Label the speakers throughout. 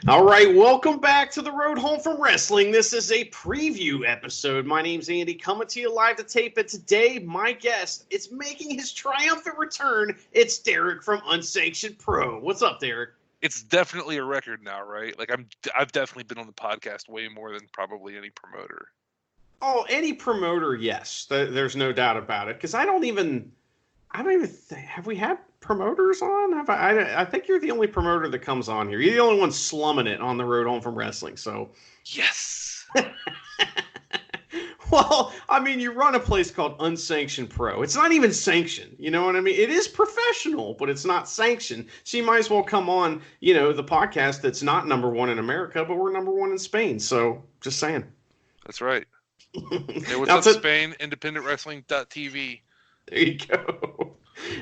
Speaker 1: All right, welcome back to the road home from wrestling. This is a preview episode. My name's Andy, coming to you live to tape. And today, my guest is making his triumphant return. It's Derek from Unsanctioned Pro. What's up, Derek?
Speaker 2: It's definitely a record now, right? Like I've definitely been on the podcast way more than probably any promoter.
Speaker 1: Oh, any promoter, yes. There's no doubt about it. Because I don't even have we had promoters on? I think you're the only promoter that comes on here. You're the only one slumming it on the road home from wrestling. So
Speaker 2: yes.
Speaker 1: Well, I mean, you run a place called Unsanctioned Pro. It's not even sanctioned. You know what I mean? It is professional, but it's not sanctioned. So you might as well come on, the podcast that's not number one in America, but we're number one in Spain. So just saying.
Speaker 2: That's right. Hey, what's up, Spain? IndependentWrestling.tv.
Speaker 1: There you go.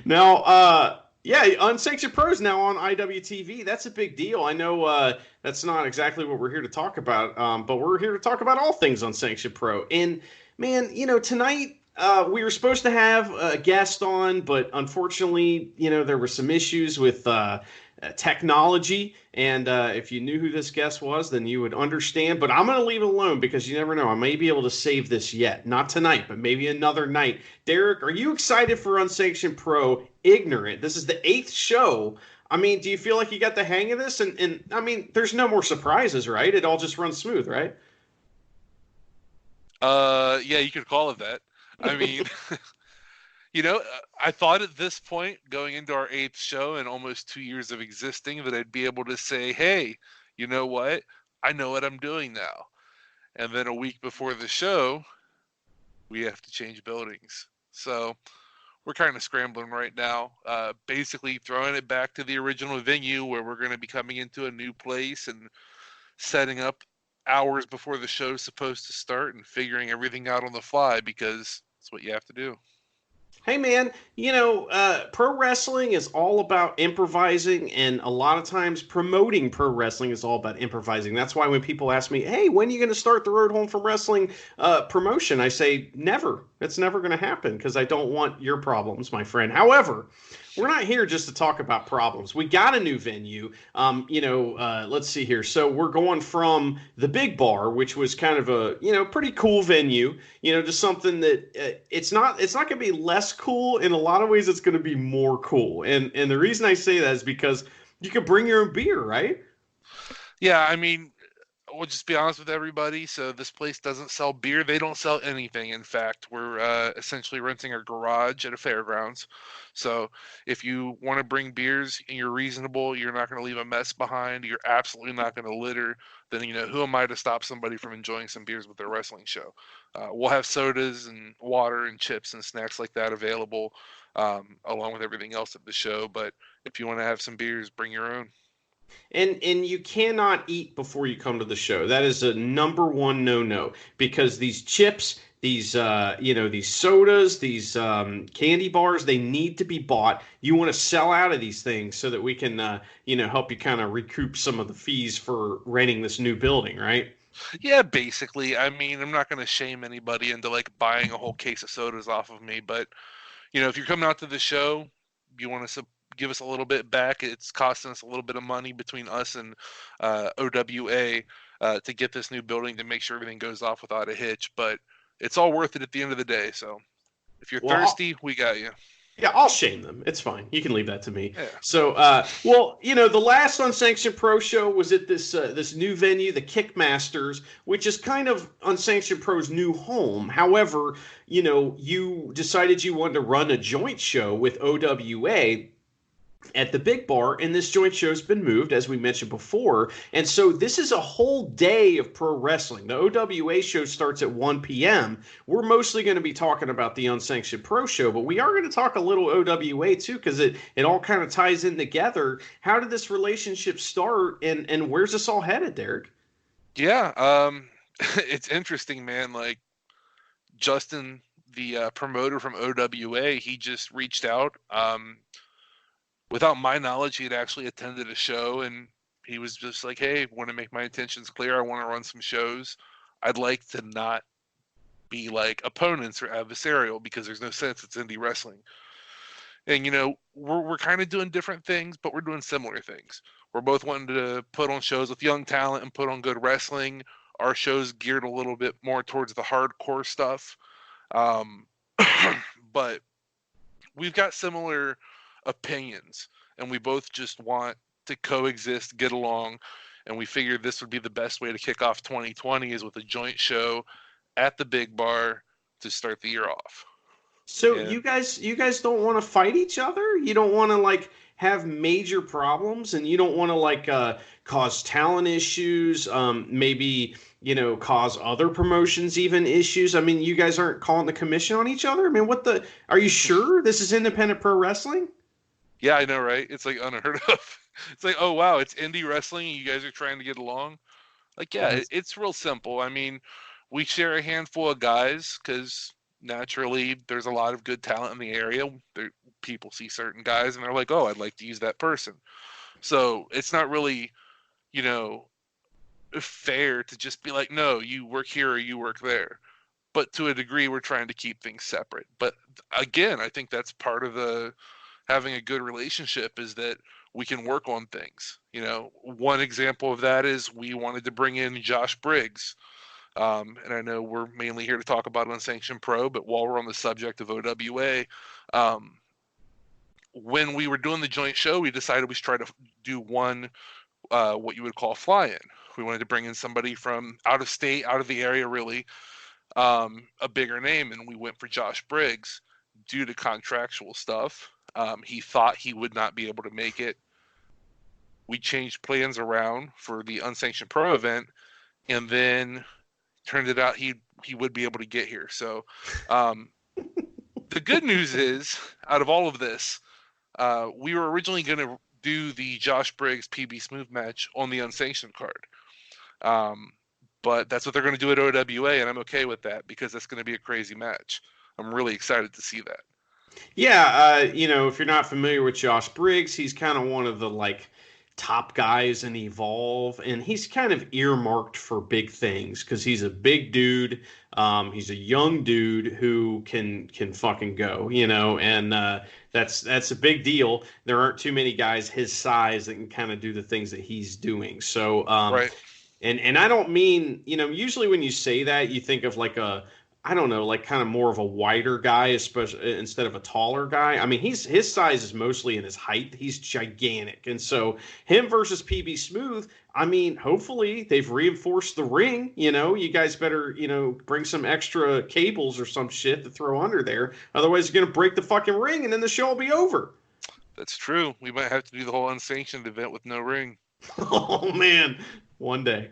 Speaker 1: Now, Unsanctioned Pro is now on IWTV. That's a big deal. I know that's not exactly what we're here to talk about, but we're here to talk about all things Unsanctioned Pro. And, man, tonight we were supposed to have a guest on, but unfortunately, there were some issues with technology. And if you knew who this guest was, then you would understand. But I'm going to leave it alone because you never know. I may be able to save this yet. Not tonight, but maybe another night. Derek, are you excited for Unsanctioned Pro Ignorant? This is the 8th show. I mean, do you feel like you got the hang of this? And I mean, there's no more surprises, right? It all just runs smooth, right?
Speaker 2: Yeah, you could call it that. I mean, I thought at this point, going into our 8th show and almost 2 years of existing, that I'd be able to say, hey, you know what? I know what I'm doing now. And then a week before the show, we have to change buildings. So we're kind of scrambling right now, basically throwing it back to the original venue where we're going to be coming into a new place and setting up hours before the show's supposed to start and figuring everything out on the fly because that's what you have to do.
Speaker 1: Hey, man, pro wrestling is all about improvising, and a lot of times promoting pro wrestling is all about improvising. That's why when people ask me, hey, when are you going to start the Road Home from Wrestling promotion? I say, never. It's never going to happen because I don't want your problems, my friend. However, we're not here just to talk about problems. We got a new venue. Let's see here. So we're going from the Big Bar, which was kind of a, pretty cool venue, to something that it's not going to be less cool. In a lot of ways, it's going to be more cool. And the reason I say that is because you can bring your own beer, right?
Speaker 2: Yeah, I mean, we'll just be honest with everybody. So this place doesn't sell beer. They don't sell anything. In fact, we're essentially renting a garage at a fairgrounds. So if you want to bring beers and you're reasonable, you're not going to leave a mess behind, you're absolutely not going to litter, then, who am I to stop somebody from enjoying some beers with their wrestling show? We'll have sodas and water and chips and snacks like that available, along with everything else at the show. But if you want to have some beers, bring your own.
Speaker 1: And you cannot eat before you come to the show. That is a number one no because these chips, these these sodas, these candy bars, they need to be bought. You want to sell out of these things so that we can help you kind of recoup some of the fees for renting this new building, right?
Speaker 2: Yeah, basically. I mean, I'm not going to shame anybody into like buying a whole case of sodas off of me, but if you're coming out to the show, you want to give us a little bit back. It's costing us a little bit of money between us and OWA to get this new building to make sure everything goes off without a hitch. But it's all worth it at the end of the day. So if you're thirsty, we got you.
Speaker 1: Yeah, I'll shame them. It's fine. You can leave that to me.
Speaker 2: Yeah.
Speaker 1: So, the last Unsanctioned Pro show was at this new venue, the Kickmasters, which is kind of Unsanctioned Pro's new home. However, you decided you wanted to run a joint show with OWA at the Big Bar, and this joint show's been moved, as we mentioned before. And so this is a whole day of pro wrestling. The OWA show starts at 1 p.m. We're mostly going to be talking about the Unsanctioned Pro show, but we are going to talk a little OWA too, because it all kind of ties in together. How did this relationship start, and where's this all headed, Derek?
Speaker 2: Yeah, it's interesting, man. Like, Justin, the promoter from OWA, he just reached out. Without my knowledge, he had actually attended a show, and he was just like, hey, want to make my intentions clear. I want to run some shows. I'd like to not be like opponents or adversarial because there's no sense. It's indie wrestling. And, we're kind of doing different things, but we're doing similar things. We're both wanting to put on shows with young talent and put on good wrestling. Our show's geared a little bit more towards the hardcore stuff. But we've got similar opinions, and we both just want to coexist, get along, and we figured this would be the best way to kick off 2020 is with a joint show at the Big Bar to start the year off.
Speaker 1: So you guys don't want to fight each other? You don't want to like have major problems, and you don't want to like cause talent issues, maybe, you know, cause other promotions even issues. I mean, you guys aren't calling the commission on each other? I mean, are you sure this is independent pro wrestling?
Speaker 2: Yeah, I know, right? It's like unheard of. It's like, oh wow, it's indie wrestling and you guys are trying to get along. Like, yeah, it's real simple. I mean, we share a handful of guys because naturally there's a lot of good talent in the area. People see certain guys and they're like, oh, I'd like to use that person. So it's not really, you know, fair to just be like, no, you work here or you work there. But to a degree, we're trying to keep things separate. But again, I think that's part of the having a good relationship is that we can work on things. You know, one example of that is we wanted to bring in Josh Briggs. And I know we're mainly here to talk about Unsanctioned Pro, but while we're on the subject of OWA, when we were doing the joint show, we decided we should try to do one, what you would call fly-in. We wanted to bring in somebody from out of state, out of the area, really, a bigger name, and we went for Josh Briggs due to contractual stuff. He thought he would not be able to make it. We changed plans around for the Unsanctioned Pro event, and then turned it out he would be able to get here. So the good news is, out of all of this, we were originally going to do the Josh Briggs PB Smooth match on the Unsanctioned card. But that's what they're going to do at OWA, and I'm okay with that because that's going to be a crazy match. I'm really excited to see that.
Speaker 1: Yeah, you know, if you're not familiar with Josh Briggs, he's kind of one of the like top guys in Evolve, and he's kind of earmarked for big things because he's a big dude. He's a young dude who can fucking go, you know, and that's a big deal. There aren't too many guys his size that can kind of do the things that he's doing. So,
Speaker 2: right.
Speaker 1: And I don't mean, you know, usually when you say that, you think of like I don't know, like kind of more of a wider guy, especially instead of a taller guy. I mean, his size is mostly in his height. He's gigantic. And so him versus PB Smooth, I mean, hopefully they've reinforced the ring. You know, you guys better, you know, bring some extra cables or some shit to throw under there. Otherwise, you're going to break the fucking ring and then the show will be over.
Speaker 2: That's true. We might have to do the whole unsanctioned event with no ring.
Speaker 1: Oh, man. One day.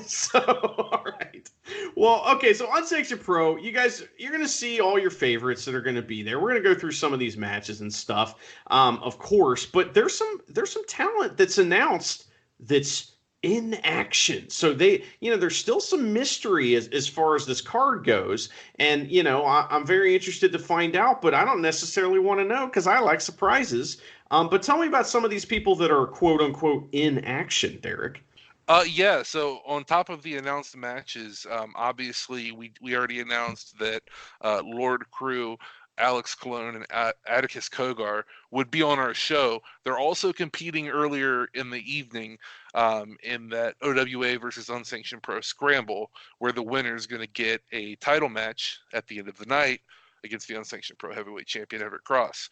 Speaker 1: So, all right. Well, okay. So Unsanctioned Pro, you guys, you're going to see all your favorites that are going to be there. We're going to go through some of these matches and stuff, of course. But there's some talent that's announced that's in action. So there's still some mystery as far as this card goes. And, you know, I'm very interested to find out, but I don't necessarily want to know because I like surprises. But tell me about some of these people that are quote unquote in action, Derek.
Speaker 2: Yeah, so on top of the announced matches, obviously we already announced that Lord Crew, Alex Colon, and Atticus Kogar would be on our show. They're also competing earlier in the evening in that OWA versus Unsanctioned Pro Scramble, where the winner is going to get a title match at the end of the night against the Unsanctioned Pro Heavyweight Champion Everett Cross.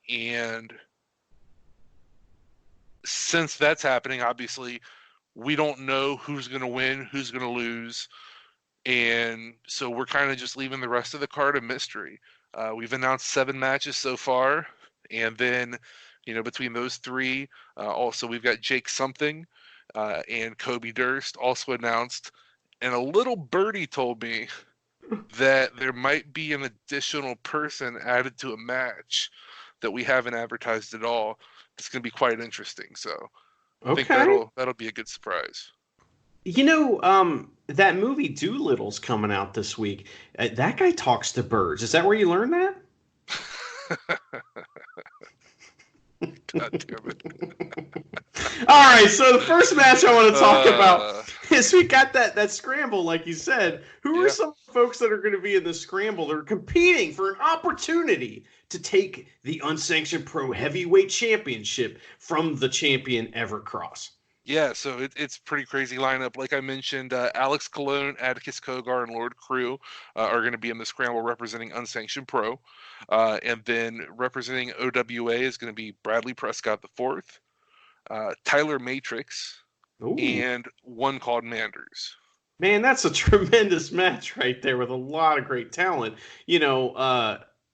Speaker 2: And since that's happening, obviously, we don't know who's going to win, who's going to lose. And so we're kind of just leaving the rest of the card a mystery. We've announced 7 matches so far. And then, you know, between those 3, also we've got Jake Something and Kobe Durst also announced. And a little birdie told me that there might be an additional person added to a match that we haven't advertised at all. It's going to be quite interesting. So I think that'll be a good surprise.
Speaker 1: You know, that movie Doolittle's coming out this week. That guy talks to birds. Is that where you learned that?
Speaker 2: God damn it.
Speaker 1: All right, so the first match I want to talk about is we got that scramble, like you said. Who are some folks that are going to be in the scramble? They're competing for an opportunity to take the Unsanctioned Pro Heavyweight Championship from the champion Everett Cross.
Speaker 2: Yeah, so it's pretty crazy lineup. Like I mentioned, Alex Colon, Atticus Kogar, and Lord Crew are going to be in the scramble representing Unsanctioned Pro. And then representing OWA is going to be Bradley Prescott IV, Tyler Matrix,
Speaker 1: Ooh.
Speaker 2: and one called Manders.
Speaker 1: Man, that's a tremendous match right there with a lot of great talent.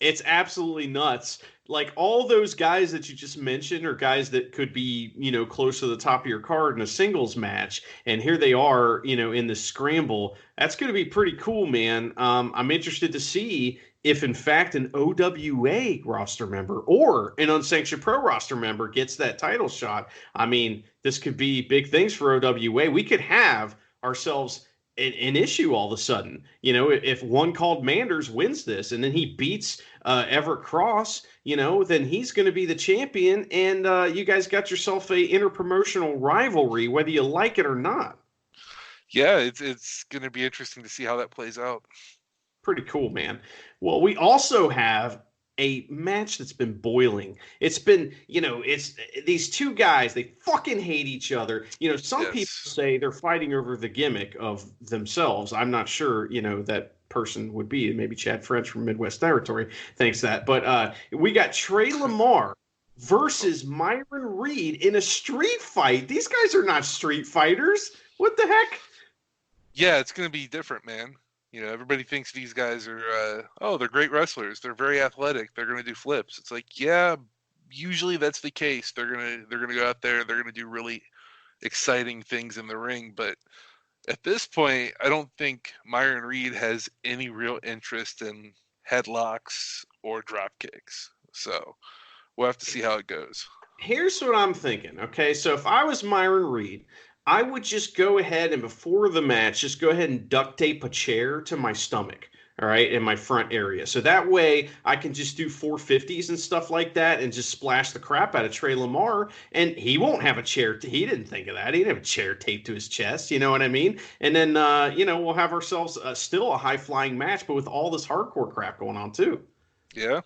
Speaker 1: It's absolutely nuts. Like all those guys that you just mentioned are guys that could be, close to the top of your card in a singles match. And here they are, in the scramble. That's going to be pretty cool, man. I'm interested to see if, in fact, an OWA roster member or an Unsanctioned Pro roster member gets that title shot. I mean, this could be big things for OWA. We could have ourselves an issue all of a sudden. If one called Manders wins this and then he beats Everett Cross, then he's going to be the champion, and you guys got yourself a interpromotional rivalry, whether you like it or not.
Speaker 2: Yeah, it's going to be interesting to see how that plays out.
Speaker 1: Pretty cool, man. Well, we also have a match that's been boiling. It's been, it's these two guys, they fucking hate each other. Some
Speaker 2: Yes.
Speaker 1: people say they're fighting over the gimmick of themselves. I'm not sure, that person would be. Maybe Chad French from Midwest Territory thinks that. But we got Trey Lamar versus Myron Reed in a street fight. These guys are not street fighters. What the heck?
Speaker 2: Yeah, it's going to be different, man. Everybody thinks these guys are, they're great wrestlers. They're very athletic. They're going to do flips. It's like, yeah, usually that's the case. They're gonna go out there. They're going to do really exciting things in the ring. But at this point, I don't think Myron Reed has any real interest in headlocks or drop kicks. So we'll have to see how it goes.
Speaker 1: Here's what I'm thinking. Okay, so if I was Myron Reed, I would just go ahead and before the match, just go ahead and duct tape a chair to my stomach, all right, in my front area. So that way I can just do 450s and stuff like that and just splash the crap out of Trey Lamar. And he won't have a chair. He didn't think of that. He didn't have a chair taped to his chest. You know what I mean? And then, we'll have ourselves still a high flying match, but with all this hardcore crap going on too.
Speaker 2: Yeah.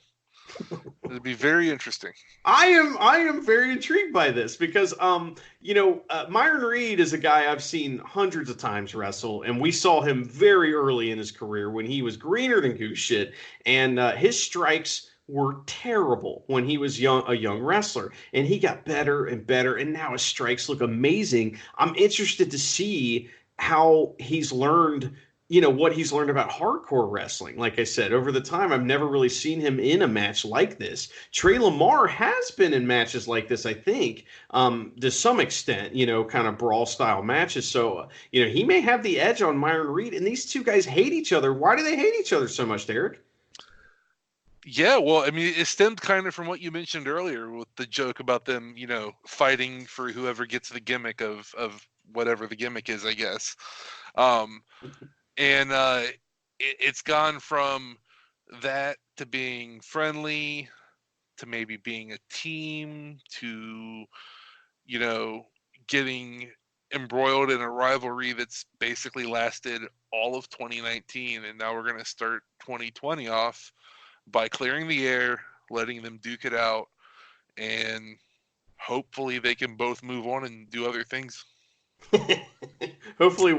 Speaker 2: It'll be very interesting.
Speaker 1: I am very intrigued by this because Myron Reed is a guy I've seen hundreds of times wrestle, and we saw him very early in his career when he was greener than goose shit, and his strikes were terrible when he was a young wrestler, and he got better and better, and now his strikes look amazing. I'm interested to see how he's learned what he's learned about hardcore wrestling. Like I said, over the time, I've never really seen him in a match like this. Trey Lamar has been in matches like this, I think, to some extent, kind of brawl style matches. So, he may have the edge on Myron Reed, and these two guys hate each other. Why do they hate each other so much, Derek?
Speaker 2: Yeah, well, I mean, it stemmed kind of from what you mentioned earlier with the joke about them, fighting for whoever gets the gimmick of whatever the gimmick is, I guess. And it's gone from that to being friendly to maybe being a team to, getting embroiled in a rivalry that's basically lasted all of 2019. And now we're going to start 2020 off by clearing the air, letting them duke it out, and hopefully they can both move on and do other things.
Speaker 1: Hopefully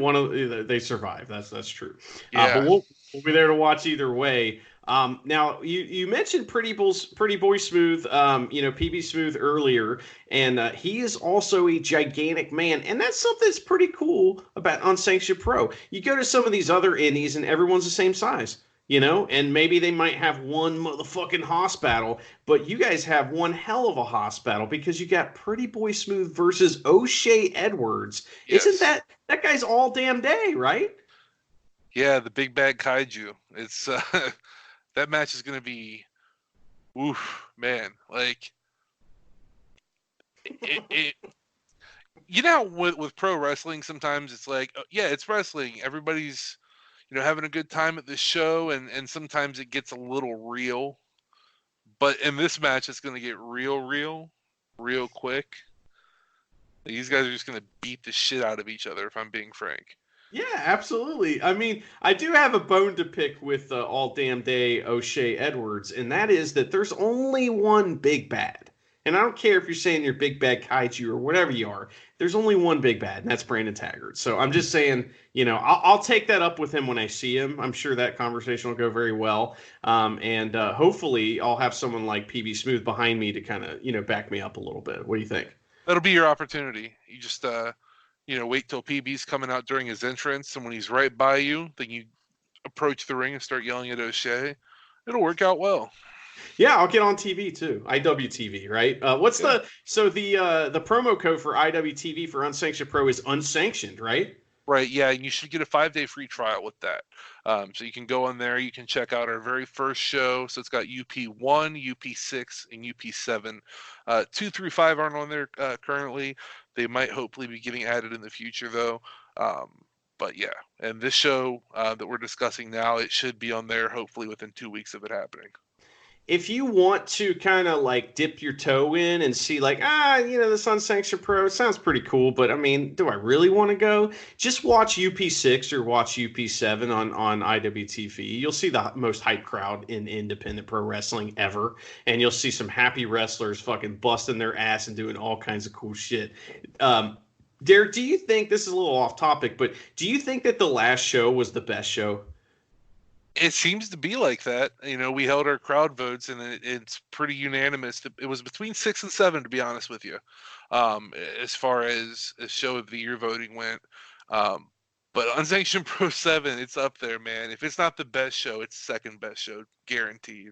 Speaker 1: they survive. That's true.
Speaker 2: Yeah.
Speaker 1: But we'll be there to watch either way. Now you mentioned Pretty Boy Smooth, PB Smooth earlier, and he is also a gigantic man, and that's something that's pretty cool about Unsanctioned Pro. You go to some of these other indies, and everyone's the same size. And maybe they might have one motherfucking hoss battle, but you guys have one hell of a hoss battle because you got Pretty Boy Smooth versus O'Shea Edwards.
Speaker 2: Yes.
Speaker 1: Isn't that guy's all damn day, right?
Speaker 2: Yeah, the big bad kaiju. It's that match is going to be, oof, man. Like, with pro wrestling, sometimes it's like, yeah, it's wrestling. Everybody's having a good time at the show, and sometimes it gets a little real. But in this match, it's going to get real quick. These guys are just going to beat the shit out of each other, if I'm being frank.
Speaker 1: Yeah, absolutely. I mean, I do have a bone to pick with All Damn Day O'Shea Edwards, and that is that there's only one big bad. And I don't care if you're saying you're big bad kaiju or whatever you are, there's only one big bad, and that's Brandon Taggart. So I'm just saying, I'll take that up with him when I see him. I'm sure that conversation will go very well. And hopefully I'll have someone like PB Smooth behind me to kind of, back me up a little bit. What do you think?
Speaker 2: That'll be your opportunity. You just wait till PB's coming out during his entrance, and when he's right by you, then you approach the ring and start yelling at O'Shea. It'll work out well.
Speaker 1: Yeah, I'll get on TV too. IWTV, right? What's
Speaker 2: Yeah.
Speaker 1: the promo code for IWTV for Unsanctioned Pro is unsanctioned, right?
Speaker 2: Right, yeah, and you should get a 5-day free trial with that. So you can go on there, you can check out our very first show. So it's got UP1, UP6, and UP7. 2 through 5 aren't on there currently. They might hopefully be getting added in the future, though. But yeah, and this show that we're discussing now, it should be on there hopefully within 2 weeks of it happening.
Speaker 1: If you want to kind of like dip your toe in and see like, this Unsanctioned Pro sounds pretty cool, but I mean, do I really want to go? Just watch UP6 or watch UP7 on IWTV. You'll see the most hype crowd in independent pro wrestling ever, and you'll see some happy wrestlers fucking busting their ass and doing all kinds of cool shit. Derek, do you think, this is a little off topic, but do you think that the last show was the best show?
Speaker 2: It seems to be like that. We held our crowd votes, and it's pretty unanimous. It was between 6 and 7, to be honest with you, as far as show of the year voting went. But Unsanctioned Pro 7, it's up there, man. If it's not the best show, it's second best show, guaranteed.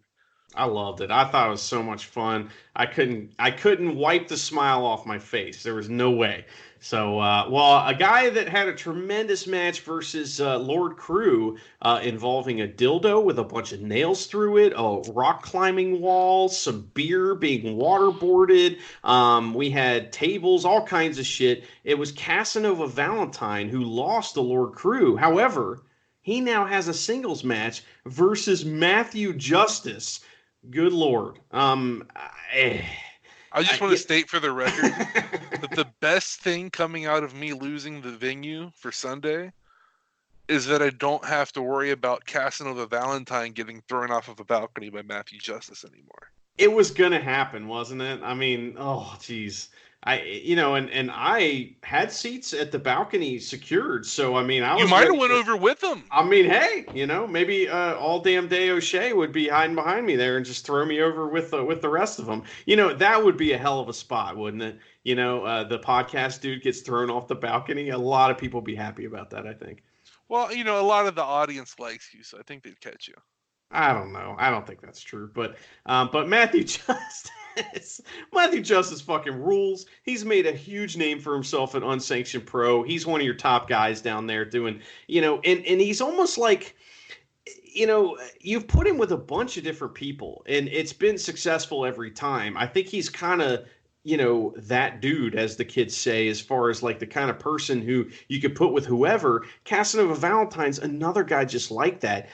Speaker 1: I loved it. I thought it was so much fun. I couldn't wipe the smile off my face. There was no way. So, a guy that had a tremendous match versus Lord Crew involving a dildo with a bunch of nails through it, a rock climbing wall, some beer being waterboarded. We had tables, all kinds of shit. It was Casanova Valentine who lost to Lord Crew. However, he now has a singles match versus Matthew Justice. Good Lord.
Speaker 2: I just want to state for the record that the best thing coming out of me losing the venue for Sunday is that I don't have to worry about Casanova Valentine getting thrown off of a balcony by Matthew Justice anymore.
Speaker 1: It was gonna happen, wasn't it? I mean, oh geez. And I had seats at the balcony secured, so I mean,
Speaker 2: You might have went over with them.
Speaker 1: I mean, hey, maybe All Damn Day O'Shea would be hiding behind me there and just throw me over with the rest of them. That would be a hell of a spot, wouldn't it? The podcast dude gets thrown off the balcony. A lot of people would be happy about that, I think.
Speaker 2: Well, a lot of the audience likes you, so I think they'd catch you.
Speaker 1: I don't know. I don't think that's true, but Matthew Justice fucking rules. He's made a huge name for himself at Unsanctioned Pro. He's one of your top guys down there doing, and he's almost like, you've put him with a bunch of different people, and it's been successful every time. I think he's kind of, that dude, as the kids say, as far as like the kind of person who you could put with whoever. Casanova Valentine's another guy just like that.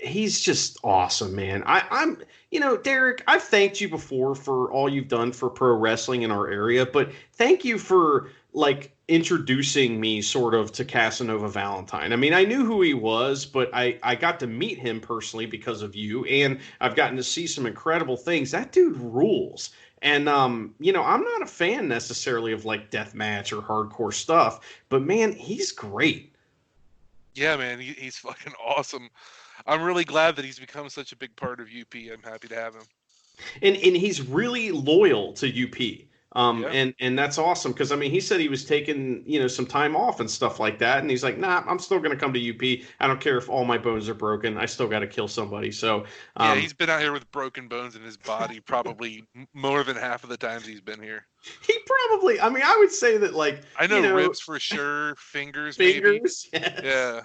Speaker 1: He's just awesome, man. I'm Derek, I've thanked you before for all you've done for pro wrestling in our area, but thank you for like introducing me sort of to Casanova Valentine. I mean, I knew who he was, but I got to meet him personally because of you, and I've gotten to see some incredible things. That dude rules. And I'm not a fan necessarily of like deathmatch or hardcore stuff, but man, he's great.
Speaker 2: Yeah, man, he's fucking awesome. I'm really glad that he's become such a big part of UP. I'm happy to have him.
Speaker 1: And he's really loyal to UP.
Speaker 2: Yeah.
Speaker 1: And that's awesome because I mean he said he was taking some time off and stuff like that, and he's like, nah, I'm still gonna come to UP. I don't care if all my bones are broken. I still got to kill somebody. So
Speaker 2: yeah, he's been out here with broken bones in his body probably more than half of the times he's been here.
Speaker 1: He probably, I mean, I would say that like
Speaker 2: I know ribs for sure, fingers maybe.
Speaker 1: Yes.
Speaker 2: Yeah.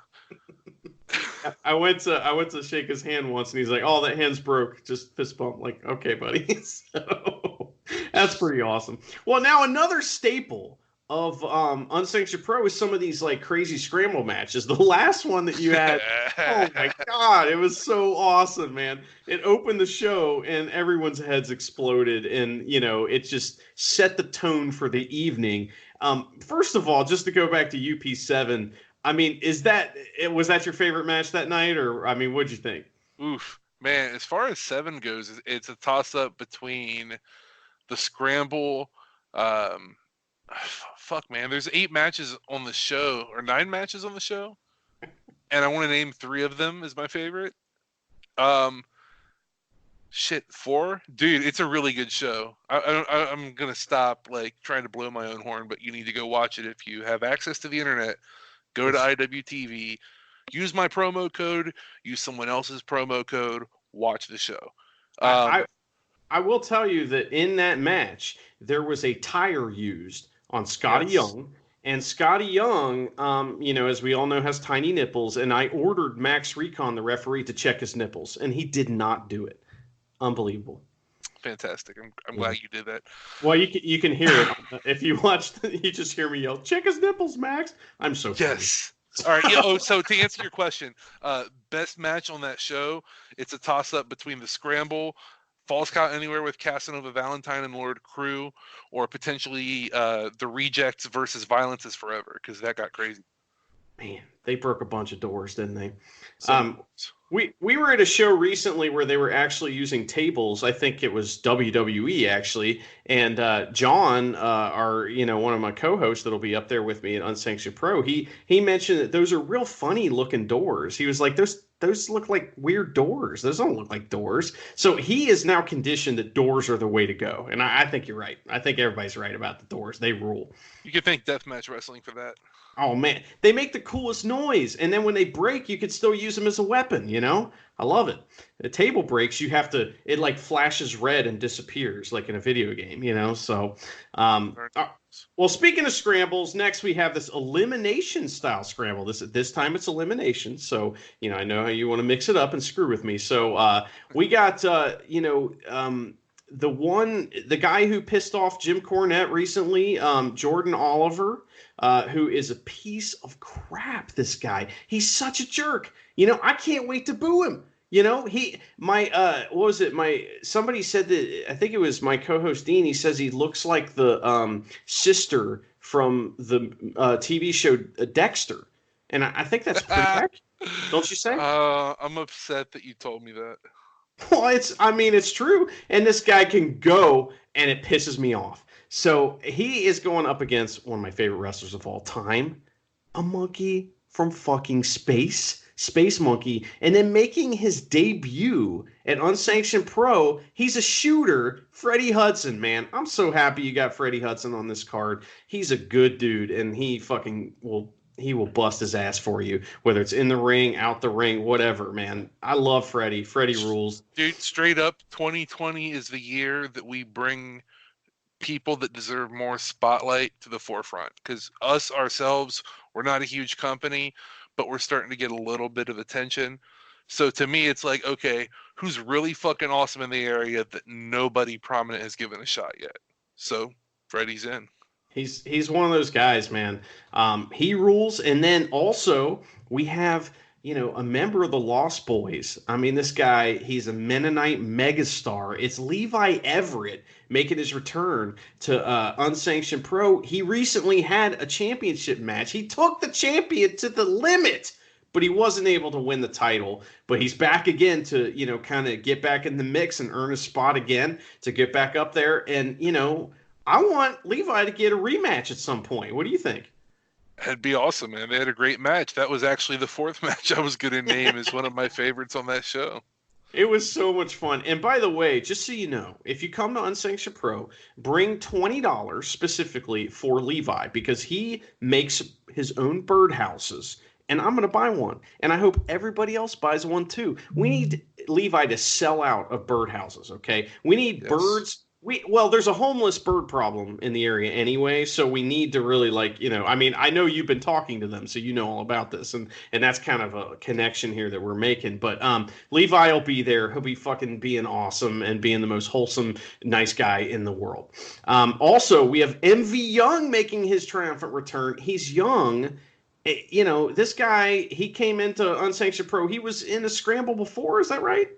Speaker 1: I went to shake his hand once, and he's like, "Oh, that hand's broke." Just fist bump. Like, okay, buddy. So that's pretty awesome. Well, now another staple of Unsanctioned Pro is some of these like crazy scramble matches. The last one that you had, oh my God, it was so awesome, man. It opened the show and everyone's heads exploded, and it just set the tone for the evening. First of all, just to go back to UP7, I mean, was that your favorite match that night, or I mean, what'd you think?
Speaker 2: Oof, man. As far as 7 goes, it's a toss-up between the scramble. Um, fuck, man. There's 8 matches on the show, or 9 matches on the show, and I want to name 3 of them as my favorite. Shit, 4, dude. It's a really good show. I'm gonna stop like trying to blow my own horn, but you need to go watch it if you have access to the internet. Go to IWTV, use my promo code, use someone else's promo code, watch the show.
Speaker 1: I will tell you that in that match, there was a tire used on Scotty Young. And Scotty Young, as we all know, has tiny nipples. And I ordered Max Recon, the referee, to check his nipples. And he did not do it. Unbelievable.
Speaker 2: Fantastic. I'm glad you did that.
Speaker 1: Well, you can hear it. If you watch, you just hear me yell, check his nipples, Max. I'm so funny.
Speaker 2: Yes. All right. So to answer your question, best match on that show, it's a toss-up between the Scramble, Falls Count Anywhere with Casanova Valentine and Lord Crew, or potentially the Rejects versus Violence is Forever, because that got crazy.
Speaker 1: Man, they broke a bunch of doors, didn't they? We were at a show recently where they were actually using tables. I think it was WWE actually, and John, one of my co-hosts that'll be up there with me at Unsanctioned Pro, he mentioned that those are real funny looking doors. He was like, those look like weird doors. Those don't look like doors. So he is now conditioned that doors are the way to go, and I think you're right. I think everybody's right about the doors. They rule.
Speaker 2: You could thank Deathmatch Wrestling for that.
Speaker 1: Oh man, they make the coolest noise, and then when they break, you could still use them as a weapon. I love it. The table breaks, it like flashes red and disappears like in a video game. So, well, speaking of scrambles, next we have this elimination style scramble. This time it's elimination. So I know how you want to mix it up and screw with me. So we got the guy who pissed off Jim Cornette recently, Jordan Oliver. Who is a piece of crap, this guy. He's such a jerk. I can't wait to boo him. Somebody said that, I think it was my co-host Dean, he says he looks like the sister from the TV show Dexter. And I think that's pretty accurate, don't you say?
Speaker 2: I'm upset that you told me that.
Speaker 1: Well, it's true. And this guy can go, and it pisses me off. So he is going up against one of my favorite wrestlers of all time, a monkey from fucking space, Space Monkey, and then making his debut at Unsanctioned Pro, he's a shooter, Freddie Hudson, man. I'm so happy you got Freddie Hudson on this card. He's a good dude, and he will bust his ass for you, whether it's in the ring, out the ring, whatever, man. I love Freddie. Freddie rules.
Speaker 2: Dude, straight up, 2020 is the year that we bring people that deserve more spotlight to the forefront, because us ourselves, we're not a huge company, but we're starting to get a little bit of attention. So to me, it's like, okay, who's really fucking awesome in the area that nobody prominent has given a shot yet? So Freddie's in.
Speaker 1: He's one of those guys, man. He rules. And then also we have a member of the Lost Boys. I mean, this guy, he's a Mennonite megastar. It's Levi Everett making his return to Unsanctioned Pro. He recently had a championship match. He took the champion to the limit, but he wasn't able to win the title. But he's back again to, kind of get back in the mix and earn a spot again to get back up there. And, I want Levi to get a rematch at some point. What do you think?
Speaker 2: That'd be awesome, man. They had a great match. That was actually the 4th match I was going to name as one of my favorites on that show.
Speaker 1: It was so much fun. And by the way, just so you know, if you come to Unsanctioned Pro, bring $20 specifically for Levi, because he makes his own birdhouses, and I'm going to buy one. And I hope everybody else buys one too. We need Levi to sell out of birdhouses, okay? We need birds There's a homeless bird problem in the area anyway, so we need to really I mean, I know you've been talking to them, so you know all about this, and that's kind of a connection here that we're making. But Levi will be there. He'll be fucking being awesome and being the most wholesome, nice guy in the world. Also, we have MV Young making his triumphant return. He's young. This guy, he came into Unsanctioned Pro. He was in a scramble before, is that right?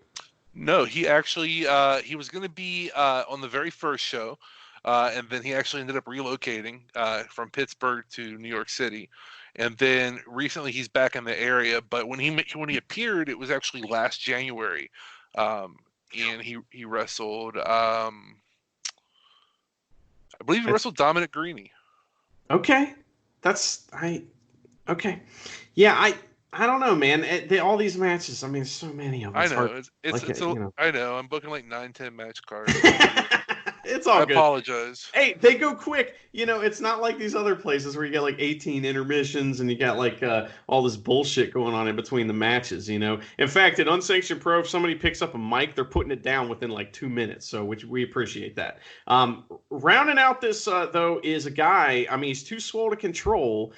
Speaker 2: No, he actually he was going to be on the very first show, and then he actually ended up relocating from Pittsburgh to New York City, and then recently he's back in the area. But when he appeared, it was actually last January, and he wrestled. I believe he wrestled Dominic Greeny.
Speaker 1: Okay, okay, yeah. I don't know, man. All these matches. I mean, there's so many of them.
Speaker 2: I know. I know. I'm booking like 9-10 match cards.
Speaker 1: It's all good.
Speaker 2: I apologize.
Speaker 1: Hey, they go quick. It's not like these other places where you get like 18 intermissions and you got like all this bullshit going on in between the matches. In fact, at Unsanctioned Pro, if somebody picks up a mic, they're putting it down within like 2 minutes. So, which we appreciate that. Rounding out this though is a guy. I mean, he's too swole to control.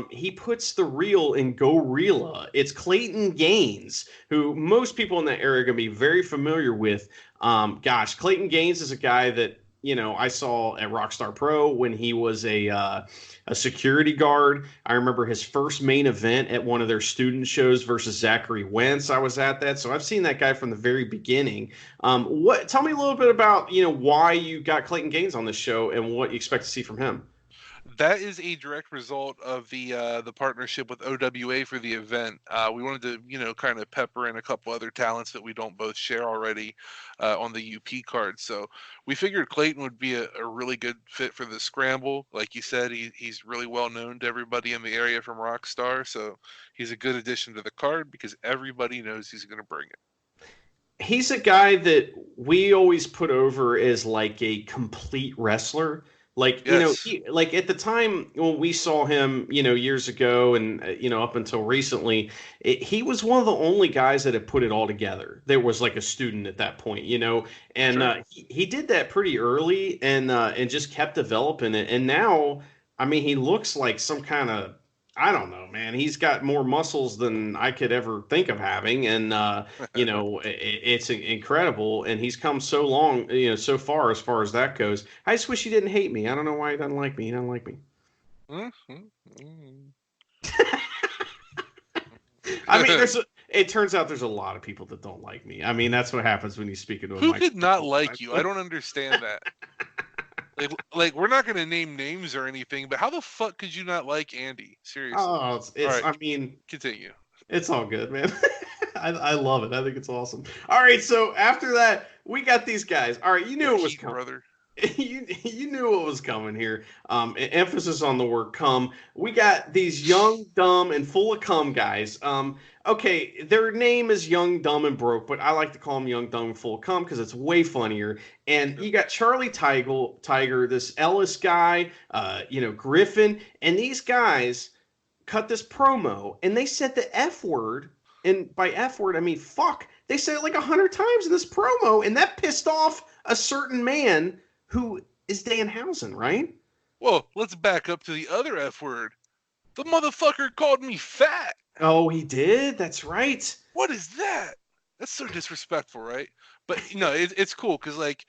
Speaker 1: He puts the reel in Gorilla. It's Clayton Gaines, who most people in that area are going to be very familiar with. Clayton Gaines is a guy that I saw at Rockstar Pro when he was a security guard. I remember his first main event at one of their student shows versus Zachary Wentz. I was at that, so I've seen that guy from the very beginning. Tell me a little bit about why you got Clayton Gaines on this show and what you expect to see from him.
Speaker 2: That is a direct result of the partnership with OWA for the event. We wanted to, kind of pepper in a couple other talents that we don't both share already on the UP card. So we figured Clayton would be a really good fit for the scramble. Like you said, he's really well known to everybody in the area from Rockstar. So he's a good addition to the card because everybody knows he's going to bring it.
Speaker 1: He's a guy that we always put over as like a complete wrestler. Like,
Speaker 2: yes.
Speaker 1: Like at the time when we saw him, years ago and, up until recently, he was one of the only guys that had put it all together. There was like a student at that point, and
Speaker 2: Sure.
Speaker 1: he did that pretty early and just kept developing it. And now, I mean, he looks like some kind of, I don't know, man. He's got more muscles than I could ever think of having, and it's incredible. And he's come so long, so far as that goes. I just wish he didn't hate me. I don't know why he doesn't like me. He doesn't like me. I mean, it turns out there's a lot of people that don't like me. I mean, that's what happens when you speak into a
Speaker 2: Who
Speaker 1: mic.
Speaker 2: did not like you? I don't understand that. Like we're not going to name names or anything, but how the fuck could you not like Andy? Seriously.
Speaker 1: Oh, right. I mean,
Speaker 2: continue.
Speaker 1: It's all good, man. I love it. I think it's awesome. All right, so after that, we got these guys. All right, you knew it was coming.
Speaker 2: Brother.
Speaker 1: You knew what was coming here. Emphasis on the word "cum." We got these young, dumb, and full of cum guys. Okay, their name is Young, Dumb, and Broke, but I like to call them Young, Dumb, and Full of Cum because it's way funnier. And you got Charlie Tiger, this Ellis guy, Griffin, and these guys cut this promo, and they said the F word, and by F word I mean fuck. They said it like 100 times in this promo, and that pissed off a certain man who is Danhausen, right?
Speaker 2: Well, let's back up to the other F word. The motherfucker called me fat.
Speaker 1: Oh, he did? That's right.
Speaker 2: What is that? That's so disrespectful, right? But it's cool because like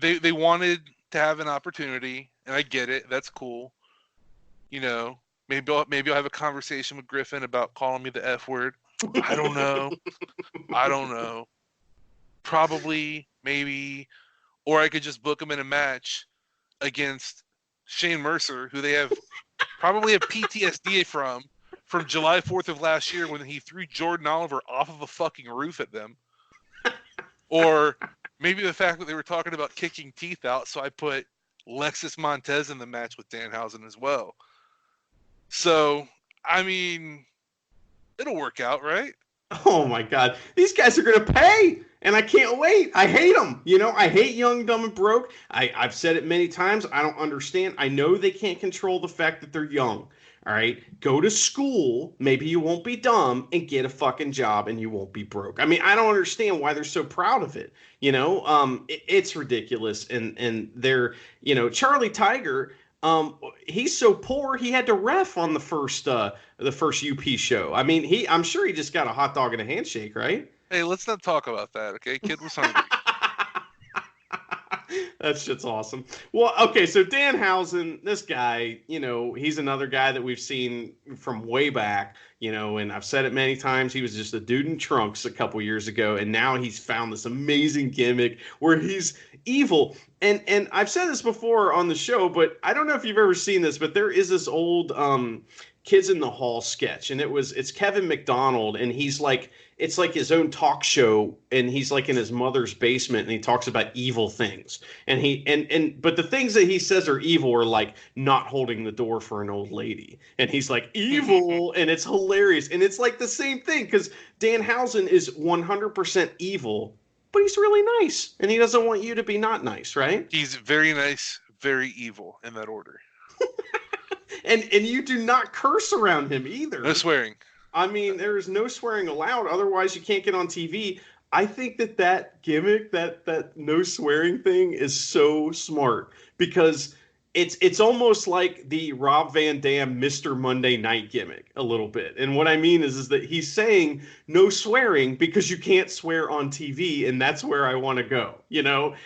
Speaker 2: they wanted to have an opportunity, and I get it. That's cool. Maybe I'll have a conversation with Griffin about calling me the F word. I don't know. Probably, maybe. Or I could just book him in a match against Shane Mercer, who they probably have PTSD from July 4th of last year when he threw Jordan Oliver off of a fucking roof at them. Or maybe the fact that they were talking about kicking teeth out, so I put Lexus Montez in the match with Danhausen as well. So, I mean, it'll work out, right?
Speaker 1: Oh my God, these guys are gonna pay, and I can't wait. I hate them. I hate Young, Dumb, and Broke. I've said it many times. I don't understand. I know they can't control the fact that they're young. All right, go to school. Maybe you won't be dumb and get a fucking job, and you won't be broke. I mean, I don't understand why they're so proud of it. It's ridiculous, and they're Charlie Tiger. He's so poor he had to ref on the first UP show. I mean, I'm sure he just got a hot dog and a handshake, right?
Speaker 2: Hey, let's not talk about that, okay? Kid was hungry.
Speaker 1: That shit's awesome. Well, okay, so Danhausen, this guy, he's another guy that we've seen from way back, and I've said it many times. He was just a dude in trunks a couple years ago, and now he's found this amazing gimmick where he's evil. And I've said this before on the show, but I don't know if you've ever seen this, but there is this old Kids in the Hall sketch, and it's Kevin McDonald, and it's like his own talk show, and he's like in his mother's basement, and he talks about evil things, but the things that he says are evil are like not holding the door for an old lady, and he's like evil, and it's hilarious, and it's like the same thing because Danhausen is 100% evil, but he's really nice, and he doesn't want you to be not nice, right?
Speaker 2: He's very nice, very evil in that order.
Speaker 1: And you do not curse around him either.
Speaker 2: No swearing.
Speaker 1: I mean, there is no swearing allowed. Otherwise, you can't get on TV. I think that gimmick, that no swearing thing, is so smart because it's almost like the Rob Van Dam Mr. Monday Night gimmick a little bit. And what I mean is that he's saying no swearing because you can't swear on TV, and that's where I want to go,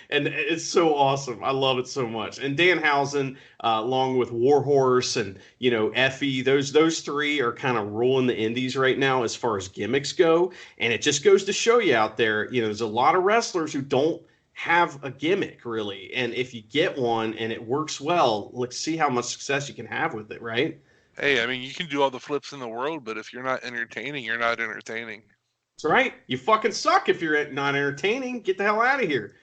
Speaker 1: And it's so awesome. I love it so much. And Danhausen, along with Warhorse and Effie, those three are kind of ruling the indies right now as far as gimmicks go. And it just goes to show you out there, there's a lot of wrestlers who don't have a gimmick really, and if you get one and it works well, let's see how much success you can have with it, right?
Speaker 2: Hey, I mean, you can do all the flips in the world, but if you're not entertaining, you're not entertaining.
Speaker 1: That's right. You fucking suck if you're not entertaining. Get the hell out of here.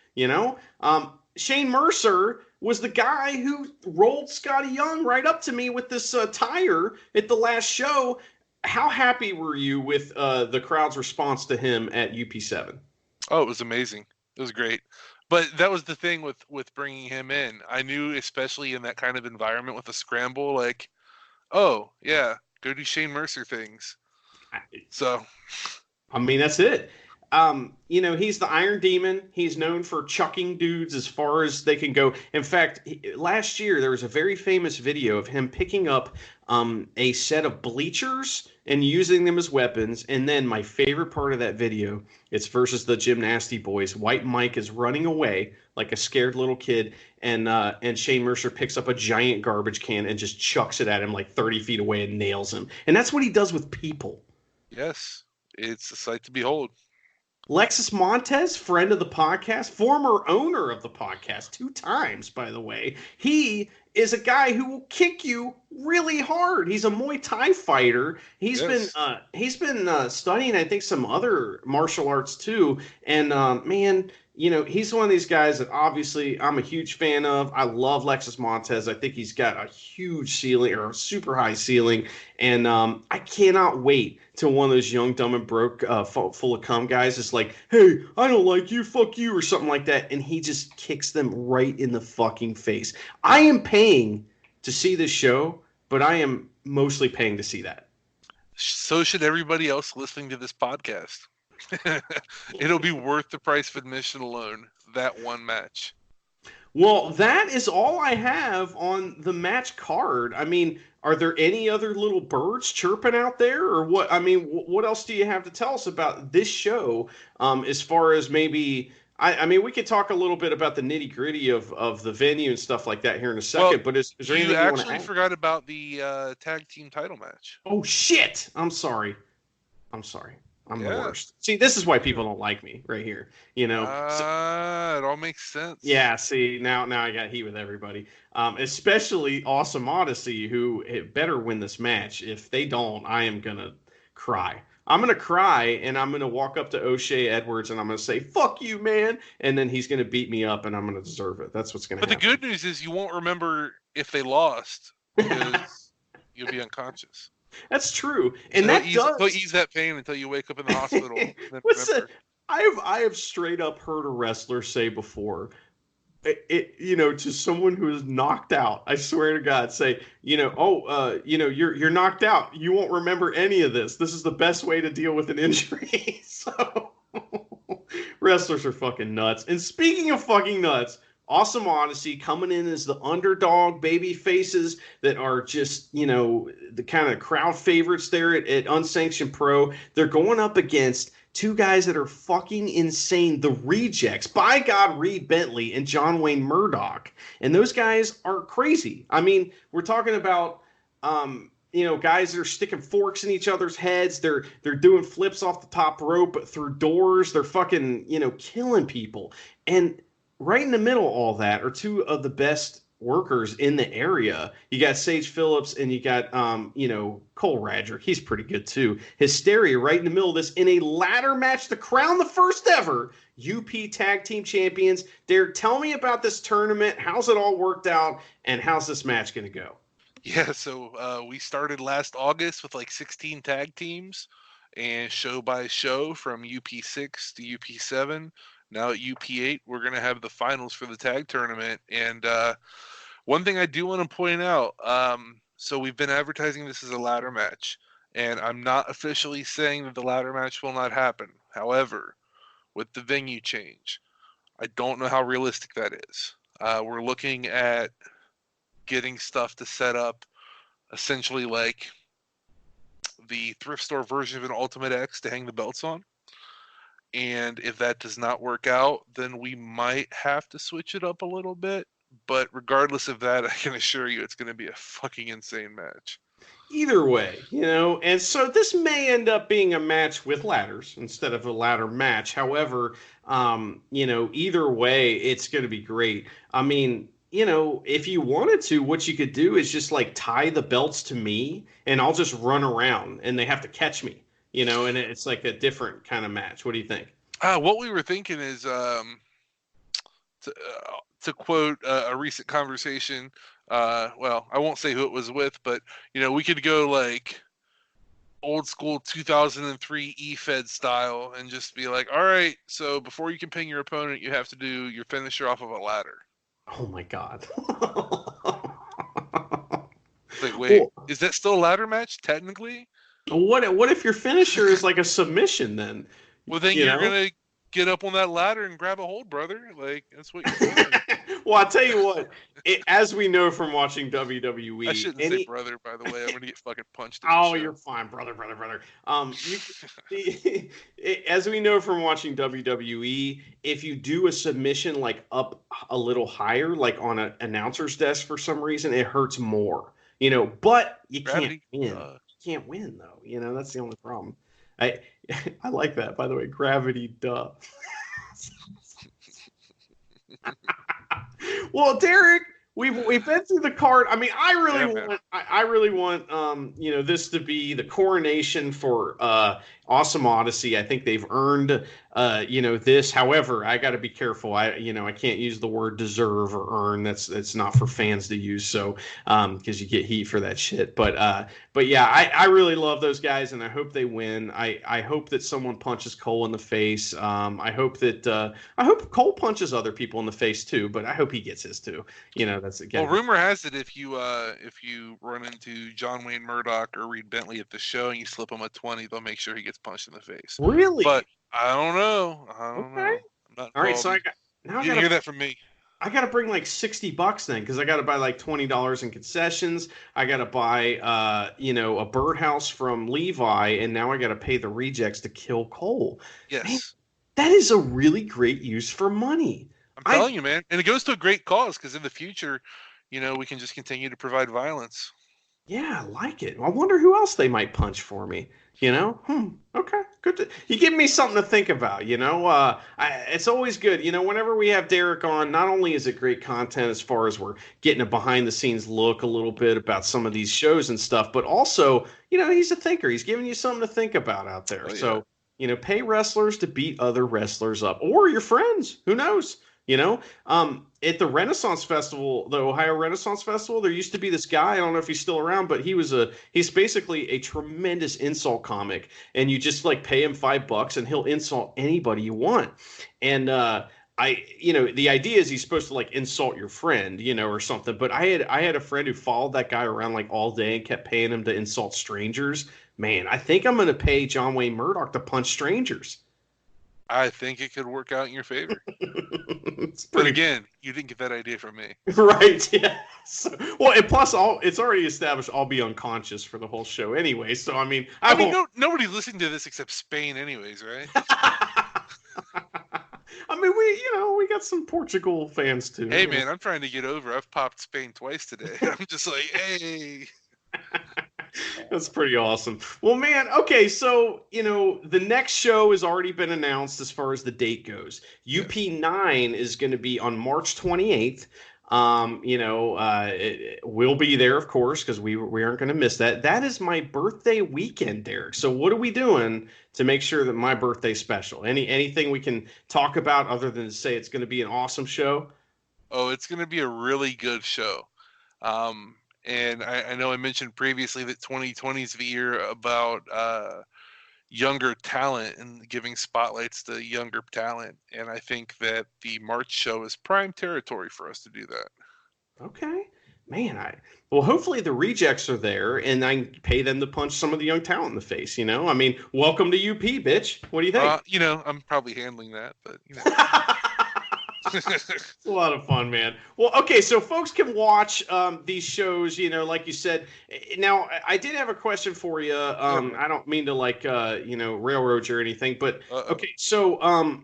Speaker 1: Shane Mercer was the guy who rolled Scotty Young right up to me with this tire at the last show. How happy were you with the crowd's response to him at UP7?
Speaker 2: Oh, it was amazing. It was great. But that was the thing with bringing him in. I knew, especially in that kind of environment with a scramble, like, oh, yeah, go do Shane Mercer things. So,
Speaker 1: I mean, that's it. He's the Iron Demon. He's known for chucking dudes as far as they can go. In fact, last year there was a very famous video of him picking up a set of bleachers and using them as weapons. And then my favorite part of that video, it's versus the Gymnasty Boys. White Mike is running away like a scared little kid, and Shane Mercer picks up a giant garbage can and just chucks it at him like 30 feet away and nails him. And that's what he does with people.
Speaker 2: Yes, it's a sight to behold.
Speaker 1: Lexus Montez, friend of the podcast, former owner of the podcast 2 times, by the way. He is a guy who will kick you really hard. He's a Muay Thai fighter. He's been studying, I think, some other martial arts too. And man, he's one of these guys that obviously I'm a huge fan of. I love Lexus Montez. I think he's got a huge ceiling, or a super high ceiling. And I cannot wait till one of those young, dumb, and broke, full of cum guys is like, hey, I don't like you, fuck you, or something like that. And he just kicks them right in the fucking face. I am paying to see this show, but I am mostly paying to see that.
Speaker 2: So should everybody else listening to this podcast. It'll be worth the price of admission alone, that one match.
Speaker 1: Well, that is all I have on the match card. I mean, are there any other little birds chirping out there, or what? I mean, what else do you have to tell us about this show? As far as maybe, I mean, we could talk a little bit about the nitty gritty of the venue and stuff like that here in a second.
Speaker 2: Well,
Speaker 1: but is there anything
Speaker 2: you
Speaker 1: you want to
Speaker 2: actually
Speaker 1: add?
Speaker 2: forgot about the tag team title match?
Speaker 1: Oh shit! I'm sorry. I'm the
Speaker 2: Yeah.
Speaker 1: worst. See, this is why people don't like me right here.
Speaker 2: It all makes sense.
Speaker 1: Yeah, see, now I got heat with everybody. Especially Awesome Odyssey, who better win this match. If they don't, I am going to cry. I'm going to cry, and I'm going to walk up to O'Shea Edwards, and I'm going to say, fuck you, man. And then he's going to beat me up, and I'm going to deserve it. That's what's going to happen.
Speaker 2: But the good news is you won't remember if they lost because you'll be unconscious.
Speaker 1: That's true, and
Speaker 2: He'll
Speaker 1: that
Speaker 2: ease, he'll
Speaker 1: does.
Speaker 2: ease that pain until you wake up in the hospital. And then
Speaker 1: What's that?
Speaker 2: remember.
Speaker 1: I have straight up heard a wrestler say before, to someone who is knocked out. I swear to God, say, you're knocked out. You won't remember any of this. This is the best way to deal with an injury. So wrestlers are fucking nuts. And speaking of fucking nuts, Awesome Odyssey coming in as the underdog baby faces that are just, the kind of crowd favorites there at Unsanctioned Pro. They're going up against two guys that are fucking insane. The Rejects. By God, Reed Bentley and John Wayne Murdoch. And those guys are crazy. I mean, we're talking about guys that are sticking forks in each other's heads. They're doing flips off the top rope through doors. They're fucking, killing people. And right in the middle of all that are two of the best workers in the area. You got Sage Phillips and you got Cole Radger. He's pretty good too. Hysteria right in the middle of this in a ladder match to crown the first ever UP Tag Team Champions. Derek, tell me about this tournament. How's it all worked out and how's this match going to go?
Speaker 2: Yeah, so we started last August with like 16 tag teams and show by show from UP6 to UP7. Now at UP8, we're going to have the finals for the tag tournament. And one thing I do want to point out, so we've been advertising this as a ladder match, and I'm not officially saying that the ladder match will not happen. However, with the venue change, I don't know how realistic that is. We're looking at getting stuff to set up essentially like the thrift store version of an Ultimate X to hang the belts on. And if that does not work out, then we might have to switch it up a little bit. But regardless of that, I can assure you it's going to be a fucking insane match.
Speaker 1: Either way, and so this may end up being a match with ladders instead of a ladder match. However, either way, it's going to be great. I mean, if you wanted to, what you could do is just like tie the belts to me and I'll just run around and they have to catch me, and it's like a different kind of match. What do you think?
Speaker 2: What we were thinking is, to quote a recent conversation, well, I won't say who it was with, but, we could go like old school 2003 E-Fed style and just be like, all right, so before you can pin your opponent, you have to do your finisher off of a ladder.
Speaker 1: Oh my God.
Speaker 2: It's like, wait, is that still a ladder match technically?
Speaker 1: What if your finisher is like a submission then?
Speaker 2: Well, then you're going to get up on that ladder and grab a hold, brother. Like, that's what you're doing.
Speaker 1: Well, I'll tell you what, as we know from watching WWE.
Speaker 2: I shouldn't say brother, by the way. I'm going to get fucking punched.
Speaker 1: Oh, you're fine, brother. As we know from watching WWE, if you do a submission like up a little higher, like on an announcer's desk for some reason, it hurts more. But you can't win. You can't win, though. That's the only problem. I like that, by the way. Gravity, duh. Well, Derek, we've been through the card. I mean, I really want this to be the coronation for Awesome Odyssey. I think they've earned this. However, I got to be careful. I can't use the word deserve or earn. That's not for fans to use. So because you get heat for that shit. But yeah, I really love those guys, and I hope they win. I hope that someone punches Cole in the face. I hope Cole punches other people in the face too. But I hope he gets his too. That's again.
Speaker 2: Well, rumor has it if you run into John Wayne Murdoch or Reed Bentley at the show and you slip them a 20, they'll make sure he gets punched in the face.
Speaker 1: Really?
Speaker 2: But I don't know. I don't know.
Speaker 1: All right, so
Speaker 2: you hear that from me.
Speaker 1: I got to bring like $60 then, because I got to buy like $20 in concessions. I got to buy, a birdhouse from Levi, and now I got to pay the Rejects to kill Cole.
Speaker 2: Yes,
Speaker 1: man, that is a really great use for money.
Speaker 2: I'm telling you, man, and it goes to a great cause because in the future, we can just continue to provide violence.
Speaker 1: Yeah, I like it. I wonder who else they might punch for me. Okay, good. You give me something to think about. It's always good. Whenever we have Derek on, not only is it great content as far as we're getting a behind the scenes look a little bit about some of these shows and stuff, but also, he's a thinker. He's giving you something to think about out there. Oh, yeah. So, pay wrestlers to beat other wrestlers up or your friends. Who knows? You know, at the Renaissance Festival, the Ohio Renaissance Festival, there used to be this guy. I don't know if he's still around, but he's basically a tremendous insult comic, and you just like pay him $5 and he'll insult anybody you want. And the idea is he's supposed to like insult your friend, or something. But I had a friend who followed that guy around like all day and kept paying him to insult strangers. Man, I think I'm gonna pay John Wayne Murdoch to punch strangers.
Speaker 2: I think it could work out in your favor.
Speaker 1: It's
Speaker 2: But
Speaker 1: pretty
Speaker 2: again, you didn't get that idea from me.
Speaker 1: right. Yes. Well, and plus, it's already established I'll be unconscious for the whole show anyway. So I mean, I
Speaker 2: mean,
Speaker 1: won't.
Speaker 2: nobody's listening to this except Spain, anyways, right?
Speaker 1: I mean, we got some Portugal fans too.
Speaker 2: Hey, man, I'm trying to get over. I've popped Spain twice today. I'm just like, hey.
Speaker 1: That's pretty awesome. Well, man, okay, so, the next show has already been announced as far as the date goes. UP9 is going to be on March 28th. We'll be there, of course, because we aren't going to miss that. That is my birthday weekend, Derek. So what are we doing to make sure that my birthday's special? Anything we can talk about other than to say it's going to be an awesome show?
Speaker 2: Oh, it's going to be a really good show. And I know I mentioned previously that 2020 is the year about younger talent and giving spotlights to younger talent. And I think that the March show is prime territory for us to do that.
Speaker 1: Okay. Man, well, hopefully the rejects are there and I can pay them to punch some of the young talent in the face, I mean, welcome to UP, bitch. What do you think?
Speaker 2: I'm probably handling that, but
Speaker 1: It's a lot of fun, man. Well, okay, so folks can watch these shows, like you said. Now, I did have a question for you. I don't mean to railroad you or anything, but okay, so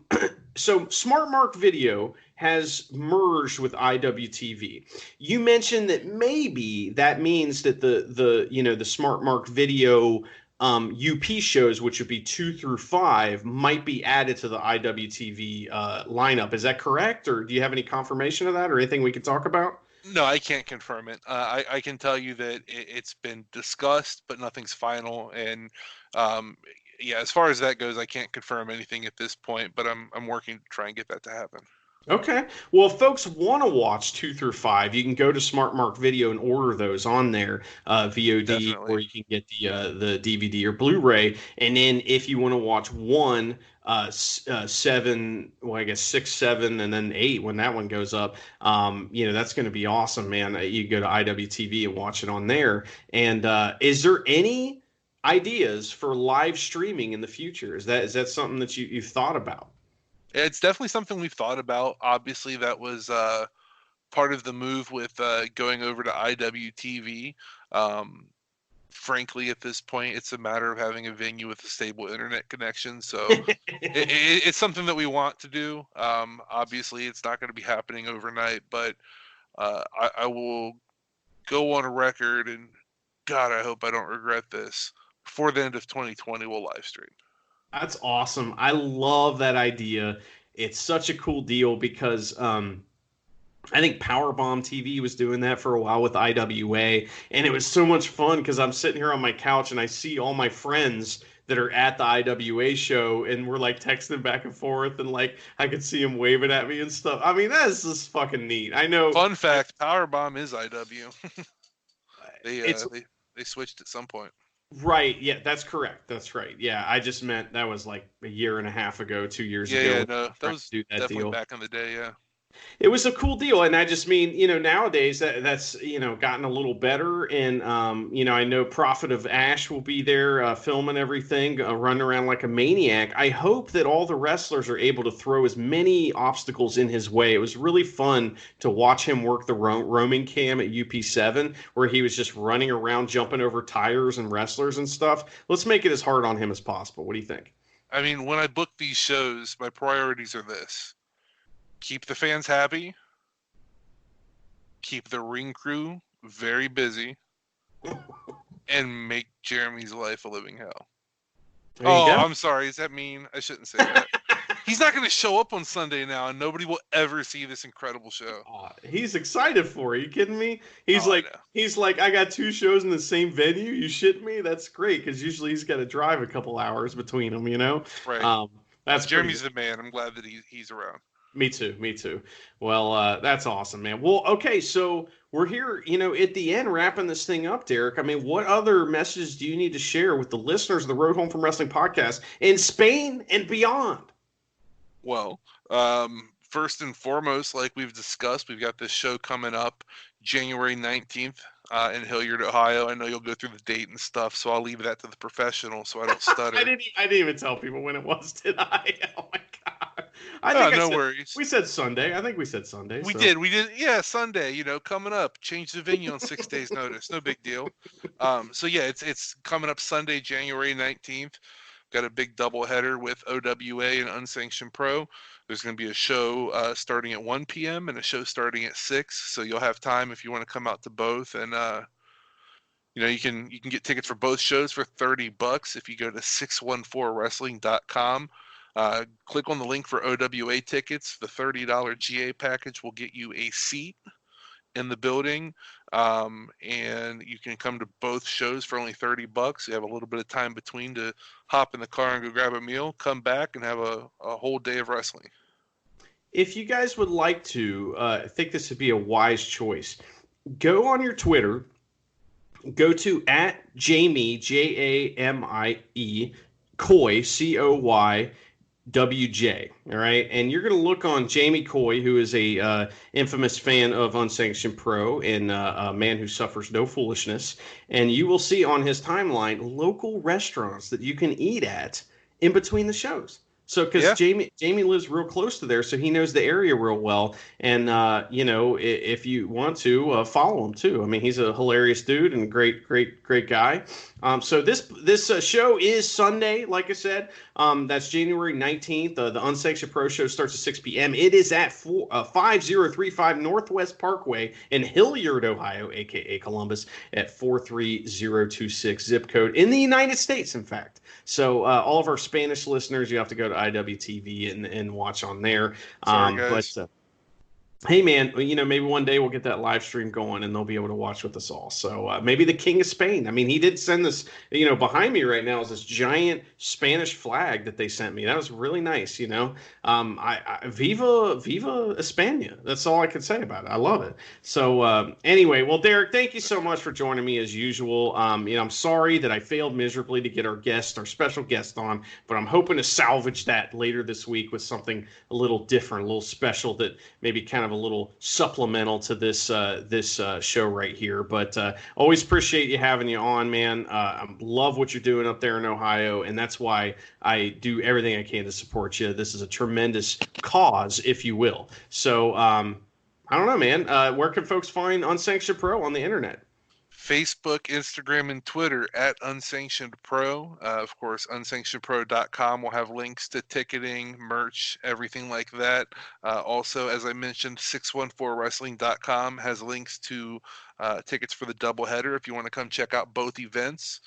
Speaker 1: so Smart Mark Video has merged with IWTV. You mentioned that maybe that means that the Smart Mark Video UP shows, which would be 2 through 5, might be added to the IWTV lineup. Is that correct, or do you have any confirmation of that, or anything we could talk about?
Speaker 2: No, I can't confirm it. I can tell you that it's been discussed, but nothing's final. And as far as that goes, I can't confirm anything at this point. But I'm working to try and get that to happen.
Speaker 1: Okay. Well, if folks want to watch 2 through 5, you can go to Smart Mark Video and order those on there, VOD,
Speaker 2: Definitely.
Speaker 1: or you can get the DVD or Blu-ray. And then if you want to watch 1, 7, well, I guess 6, 7, and then 8 when that one goes up, that's going to be awesome, man. You go to IWTV and watch it on there. And is there any ideas for live streaming in the future? Is that something that you've thought about?
Speaker 2: It's definitely something we've thought about. Obviously, that was part of the move with going over to IWTV. Frankly, at this point, it's a matter of having a venue with a stable internet connection. So it's something that we want to do. Obviously, it's not going to be happening overnight, but I will go on a record, and God, I hope I don't regret this. Before the end of 2020, we'll live stream.
Speaker 1: That's awesome. I love that idea. It's such a cool deal because I think Powerbomb TV was doing that for a while with IWA, and it was so much fun because I'm sitting here on my couch and I see all my friends that are at the IWA show, and we're like texting back and forth, and like I could see them waving at me and stuff. I mean, that is just fucking neat. I know.
Speaker 2: Fun fact: Powerbomb is IW.
Speaker 1: It's
Speaker 2: they switched at some point.
Speaker 1: right. Yeah, that's correct. That's right. Yeah, I just meant that was like a year and a half ago, 2 years ago.
Speaker 2: Yeah, no, that was
Speaker 1: definitely
Speaker 2: deal. Back in the day. Yeah.
Speaker 1: It was a cool deal, and I just mean, nowadays that's gotten a little better, and I know Prophet of Ash will be there filming everything, running around like a maniac. I hope that all the wrestlers are able to throw as many obstacles in his way. It was really fun to watch him work the roaming cam at UP7, where he was just running around, jumping over tires and wrestlers and stuff. Let's make it as hard on him as possible. What do you think?
Speaker 2: I mean, when I book these shows, my priorities are this. Keep the fans happy, keep the ring crew very busy, and make Jeremy's life a living hell. I'm sorry. Is that mean? I shouldn't say that. He's not going to show up on Sunday now, and nobody will ever see this incredible show.
Speaker 1: He's excited for it. Are you kidding me? He's like, I got 2 shows in the same venue. You shitting me? That's great, because usually he's got to drive a couple hours between them,
Speaker 2: Right.
Speaker 1: That's
Speaker 2: Jeremy's the man. I'm glad that he's around.
Speaker 1: Me too. Me too. Well, that's awesome, man. Well, okay, so we're here, at the end, wrapping this thing up, Derek. I mean, what other message do you need to share with the listeners of the Road Home from Wrestling podcast in Spain and beyond?
Speaker 2: Well, first and foremost, like we've discussed, we've got this show coming up January 19th in Hilliard, Ohio. I know you'll go through the date and stuff, so I'll leave that to the professionals so I don't stutter.
Speaker 1: I didn't even tell people when it was, did I? Oh my god!
Speaker 2: No worries.
Speaker 1: We said Sunday. I think we said Sunday.
Speaker 2: We did. Yeah, Sunday. Coming up. Change the venue on 6 days' notice. No big deal. So yeah, it's coming up Sunday, January 19th. Got a big doubleheader with OWA and Unsanctioned Pro. There's going to be a show starting at 1 p.m. and a show starting at 6. So you'll have time if you want to come out to both. And you can get tickets for both shows for $30 if you go to 614wrestling.com. Click on the link for OWA tickets. The $30 GA package will get you a seat in the building, and you can come to both shows for only $30. You have a little bit of time between to hop in the car and go grab a meal, come back, and have a whole day of wrestling.
Speaker 1: If you guys would like to, I think this would be a wise choice. Go on your Twitter, go to @Jamie, JAMIE, Coy, COY, WJ, all right? And you're going to look on Jamie Coy, who is a infamous fan of Unsanctioned Pro and a man who suffers no foolishness. And you will see on his timeline local restaurants that you can eat at in between the shows. So, because Jamie lives real close to there, so he knows the area real well. And if you want to follow him too, I mean, he's a hilarious dude and great guy. So this show is Sunday, like I said. That's January 19th. The Unsanctioned Pro show starts at 6 p.m. It is at 5035 Northwest Parkway in Hilliard, Ohio, aka Columbus, at 43026 zip code in the United States, in fact. So all of our Spanish listeners, you have to go to IWTV and watch on there.
Speaker 2: Sorry, guys.
Speaker 1: But hey, man, maybe one day we'll get that live stream going and they'll be able to watch with us all. So maybe the King of Spain. I mean, he did send this, behind me right now is this giant Spanish flag that they sent me. That was really nice, Viva España. That's all I can say about it. I love it. So anyway, well, Derek, thank you so much for joining me as usual. I'm sorry that I failed miserably to get our special guest on, but I'm hoping to salvage that later this week with something a little different, a little special that maybe kind of a little supplemental to this show right here. But always appreciate you having you on, man. I love what you're doing up there in Ohio, and that's why I do everything I can to support you. This is a tremendous cause, if you will. So I don't know, man. Where can folks find Unsanctioned Pro on the internet?
Speaker 2: Facebook, Instagram, and Twitter @Unsanctioned Pro. Of course, unsanctionedpro.com will have links to ticketing, merch, everything like that. Also, as I mentioned, 614wrestling.com has links to tickets for the doubleheader if you want to come check out both events.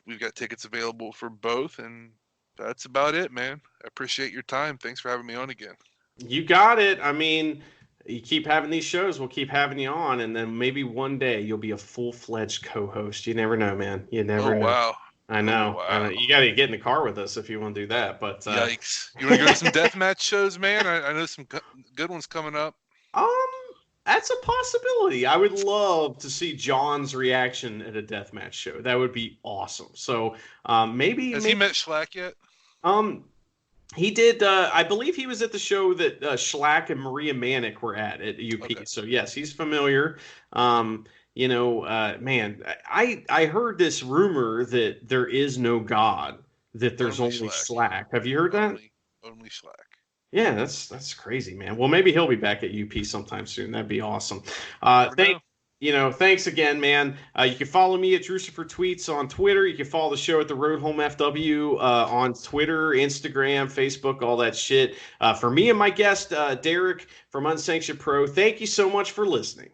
Speaker 2: We've got tickets available for both, and that's about it, man. I appreciate your time. Thanks for having me on again.
Speaker 1: You got it. I mean, you keep having these shows, we'll keep having you on, and then maybe one day you'll be a full-fledged co-host. You never know, man. You never know.
Speaker 2: Wow.
Speaker 1: I know.
Speaker 2: Oh, wow.
Speaker 1: You got to get in the car with us if you want to do that. But
Speaker 2: yikes! You want to go to some deathmatch shows, man? I know some good ones coming up.
Speaker 1: That's a possibility. I would love to see John's reaction at a deathmatch show. That would be awesome. So maybe
Speaker 2: he met Schlack yet?
Speaker 1: He did. I believe he was at the show that Schlack and Maria Manic were at UP. Okay. So yes, he's familiar. Man, I heard this rumor that there is no God, that there's only Schlack. Have you heard that?
Speaker 2: Only Schlack.
Speaker 1: Yeah, that's crazy, man. Well, maybe he'll be back at UP sometime soon. That'd be awesome. Thanks again, man. You can follow me at Drusifer Tweets on Twitter. You can follow the show at the Road Home FW on Twitter, Instagram, Facebook, all that shit. For me and my guest, Derek from Unsanctioned Pro, thank you so much for listening.